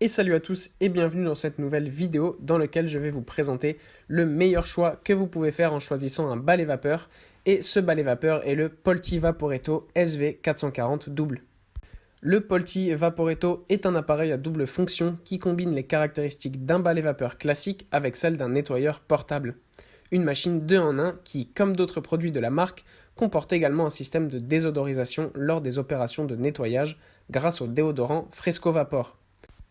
Et salut à tous et bienvenue dans cette nouvelle vidéo dans laquelle je vais vous présenter le meilleur choix que vous pouvez faire en choisissant un balai vapeur. Et ce balai vapeur est le Polti Vaporetto SV440 double. Le Polti Vaporetto est un appareil à double fonction qui combine les caractéristiques d'un balai vapeur classique avec celles d'un nettoyeur portable. Une machine 2 en 1 qui, comme d'autres produits de la marque, comporte également un système de désodorisation lors des opérations de nettoyage grâce au déodorant Fresco Vapor.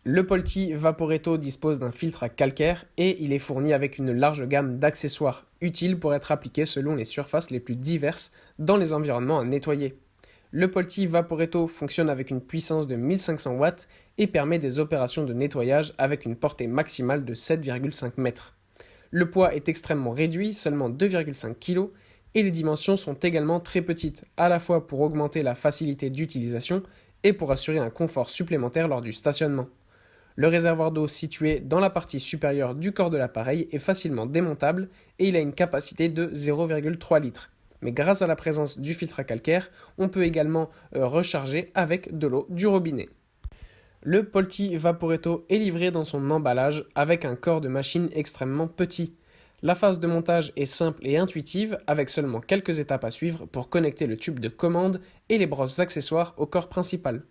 Le Polti Vaporetto dispose d'un filtre à calcaire et il est fourni avec une large gamme d'accessoires utiles pour être appliqués selon les surfaces les plus diverses dans les environnements à nettoyer. Le Polti Vaporetto fonctionne avec une puissance de 1500 watts et permet des opérations de nettoyage avec une portée maximale de 7,5 mètres. Le poids est extrêmement réduit, seulement 2,5 kg, et les dimensions sont également très petites, à la fois pour augmenter la facilité d'utilisation et pour assurer un confort supplémentaire lors du stationnement. Le réservoir d'eau situé dans la partie supérieure du corps de l'appareil est facilement démontable et il a une capacité de 0,3 litres. Mais grâce à la présence du filtre à calcaire, on peut également recharger avec de l'eau du robinet. Le Polti Vaporetto est livré dans son emballage avec un corps de machine extrêmement petit. La phase de montage est simple et intuitive avec seulement quelques étapes à suivre pour connecter le tube de commande et les brosses accessoires au corps principal.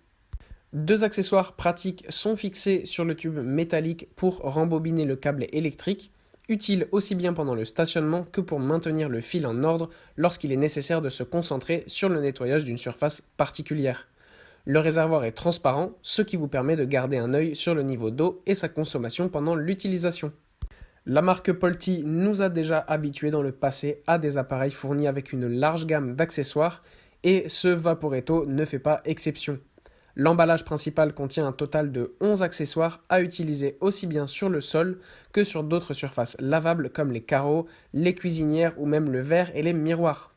Deux accessoires pratiques sont fixés sur le tube métallique pour rembobiner le câble électrique, utile aussi bien pendant le stationnement que pour maintenir le fil en ordre lorsqu'il est nécessaire de se concentrer sur le nettoyage d'une surface particulière. Le réservoir est transparent, ce qui vous permet de garder un œil sur le niveau d'eau et sa consommation pendant l'utilisation. La marque Polti nous a déjà habitués dans le passé à des appareils fournis avec une large gamme d'accessoires et ce Vaporetto ne fait pas exception. L'emballage principal contient un total de 11 accessoires à utiliser aussi bien sur le sol que sur d'autres surfaces lavables comme les carreaux, les cuisinières ou même le verre et les miroirs.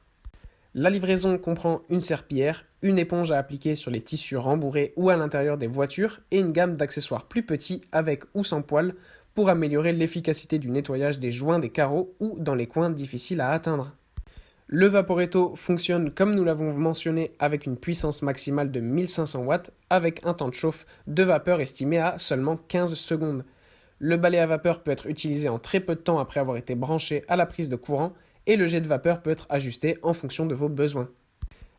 La livraison comprend une serpillière, une éponge à appliquer sur les tissus rembourrés ou à l'intérieur des voitures et une gamme d'accessoires plus petits avec ou sans poils pour améliorer l'efficacité du nettoyage des joints des carreaux ou dans les coins difficiles à atteindre. Le Vaporetto fonctionne comme nous l'avons mentionné avec une puissance maximale de 1500 watts avec un temps de chauffe de vapeur estimé à seulement 15 secondes. Le balai à vapeur peut être utilisé en très peu de temps après avoir été branché à la prise de courant et le jet de vapeur peut être ajusté en fonction de vos besoins.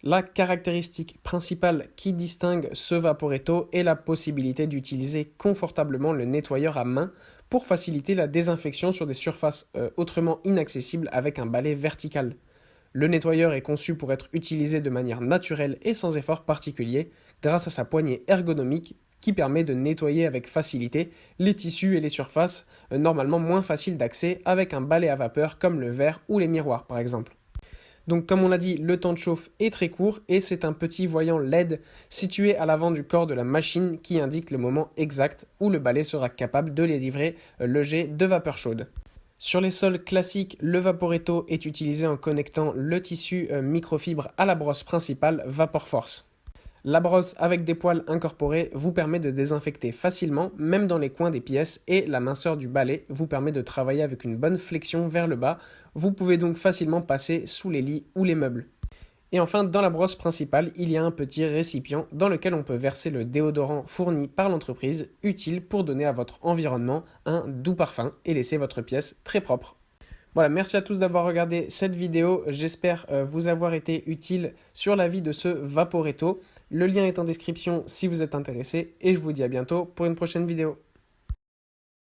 La caractéristique principale qui distingue ce Vaporetto est la possibilité d'utiliser confortablement le nettoyeur à main pour faciliter la désinfection sur des surfaces autrement inaccessibles avec un balai vertical. Le nettoyeur est conçu pour être utilisé de manière naturelle et sans effort particulier grâce à sa poignée ergonomique qui permet de nettoyer avec facilité les tissus et les surfaces normalement moins faciles d'accès avec un balai à vapeur comme le verre ou les miroirs par exemple. Donc comme on l'a dit, le temps de chauffe est très court et c'est un petit voyant LED situé à l'avant du corps de la machine qui indique le moment exact où le balai sera capable de délivrer le jet de vapeur chaude. Sur les sols classiques, le Vaporetto est utilisé en connectant le tissu microfibre à la brosse principale VaporForce. La brosse avec des poils incorporés vous permet de désinfecter facilement, même dans les coins des pièces, et la minceur du balai vous permet de travailler avec une bonne flexion vers le bas. Vous pouvez donc facilement passer sous les lits ou les meubles. Et enfin, dans la brosse principale, il y a un petit récipient dans lequel on peut verser le déodorant fourni par l'entreprise, utile pour donner à votre environnement un doux parfum et laisser votre pièce très propre. Voilà, merci à tous d'avoir regardé cette vidéo. J'espère vous avoir été utile sur la vie de ce Vaporetto. Le lien est en description si vous êtes intéressé et je vous dis à bientôt pour une prochaine vidéo.